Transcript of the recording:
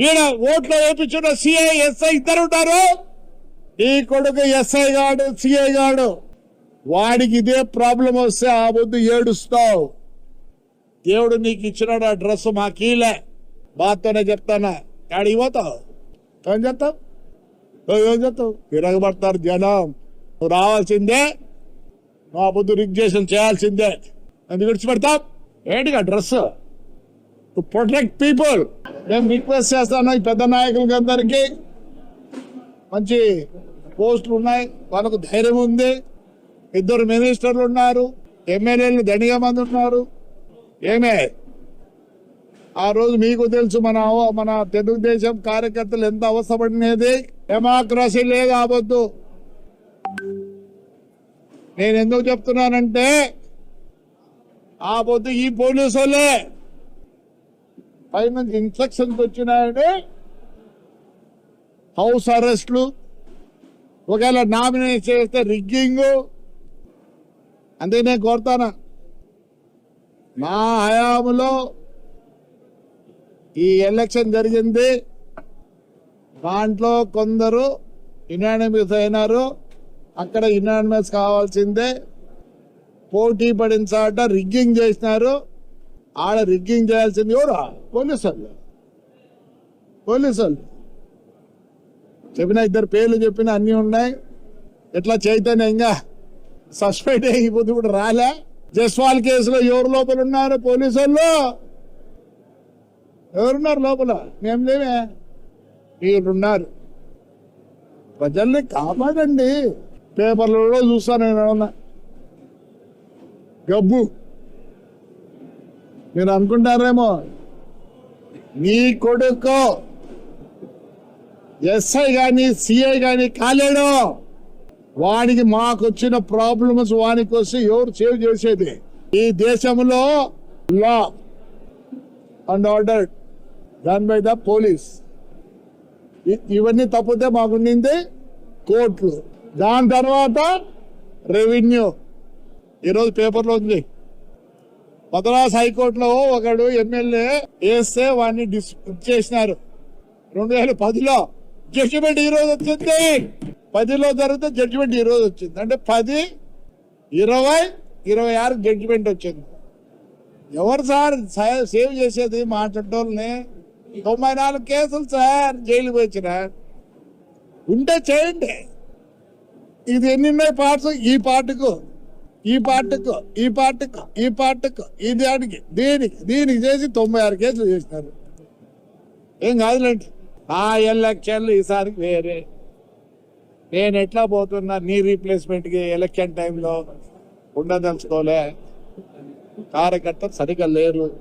ఈయన ఓట్లో వేయించున్న CI SI ఇద్దరు ఉంటారు. ఈ కొడుకు ఎస్ఐ గాడు సిఐ గాడు, వాడికి ఇదే ప్రాబ్లం వస్తే ఆ వద్దు ఏడుస్తావు. దేవుడు నీకు ఇచ్చినాడు ఆ డ్రెస్ మాకీలే, బాతోనే చెప్తానా. ఆడికి పోతావు, ఏం చేస్తావు, ఏం చేస్తావు? తిరగబడతారు జనం. నువ్వు రావాల్సిందే, మా బుద్ధు రిగ్జేషన్ చేయాల్సిందే. ఎందుకు విడిచిపెడతావు? ఏంటిగా డ్రెస్ టు ప్రొటెక్ట్ పీపుల్. మేము రిక్వెస్ట్ చేస్తాను ఈ పెద్ద నాయకులకి అందరికీ, మంచి పోస్టులు ఉన్నాయి, వాళ్ళకు ధైర్యం ఉంది. 2 మినిస్టర్లు ఉన్నారు, ఎమ్మెల్యేలు దండిగా మంది ఉన్నారు. ఏమే ఆ రోజు మీకు తెలుసు మన తెలుగుదేశం కార్యకర్తలు ఎంత అవసరపడినది. డెమోక్రసీ లేదు ఆవద్దు. నేను ఎందుకు చెప్తున్నానంటే ఆ పొద్దు ఈ పోలీసు వాళ్ళే పైన ఇన్స్ట్రక్షన్స్ వచ్చినాయని హౌస్ అరెస్ట్లు, ఒకవేళ నామినేట్ చేస్తే రిగ్గింగ్. అంతే నేను కోరుతాను, నా హయాంలో ఈ ఎలక్షన్ జరిగింది, దాంట్లో కొందరు యునానిమస్ అయినారు. అక్కడ యునానిమస్ కావాల్సిందే, పోటీ పడిన చాట రిగ్గింగ్ చేసినారు. ఆడ రిగ్గింగ్ చేయాల్సింది ఎవరు? పోలీసు వాళ్ళు చెప్పిన 2 పేర్లు చెప్పిన అన్నీ ఉన్నాయి. ఎట్లా చైతన్యంగా సస్పెండ్ అయిపోతే కూడా రాలే. జస్వాల్ కేసులో ఎవరు లోపల ఉన్నారు? పోలీసు వాళ్ళు. ఎవరున్నారు లోపల? మేము లేమే, వీళ్ళున్నారు. ప్రజల్ని కాపాడండి. పేపర్లలో చూస్తాను నేను, ఏమన్నా గబ్బు మీరు అనుకుంటారేమో. నీ కొడుకు ఎస్ఐ కానీ సిఐ కానీ కాలేడు. వాడికి మాకు వచ్చిన ప్రాబ్లమ్స్ వానికి వస్తే ఎవరు సేవ్ చేసేది? ఈ దేశంలో law and order done by the police. ఇవన్నీ తప్పితే మాకుండింది కోర్టులు, దాని తర్వాత రెవెన్యూ. ఈరోజు పేపర్లో ఉంది, మద్రాస్ హైకోర్టులో ఒకడు ఎమ్మెల్యే వేస్తే వాడిని డిస్మిస్ చేసినారు 2010లో. జడ్జిమెంట్ ఈ రోజు వచ్చింది. 10లో జరిగితే జడ్జిమెంట్ ఈ రోజు వచ్చింది. అంటే 10, 20, 26 జడ్జిమెంట్ వచ్చింది. ఎవరు సార్ సేవ్ చేసేది? మాట్లాడటోళ్ళని 94 కేసులు సార్ జైలుకి వచ్చిన. ఉంటే చేయండి. ఇది ఎన్ని ఉన్నాయి పార్ట్స్? ఈ పార్టీకు ఈ దానికి దీనికి చేసి 96 కేసులు చేసినారు. ఏం కాదులేండి. ఆ ఎలక్షన్లు ఈసారికి వేరే. నేను ఎట్లా పోతున్నా నీ రీప్లేస్మెంట్కి ఎలక్షన్ టైంలో ఉండదలుచుకోలే. కార్యకర్తలు సరిగ్గా లేరు.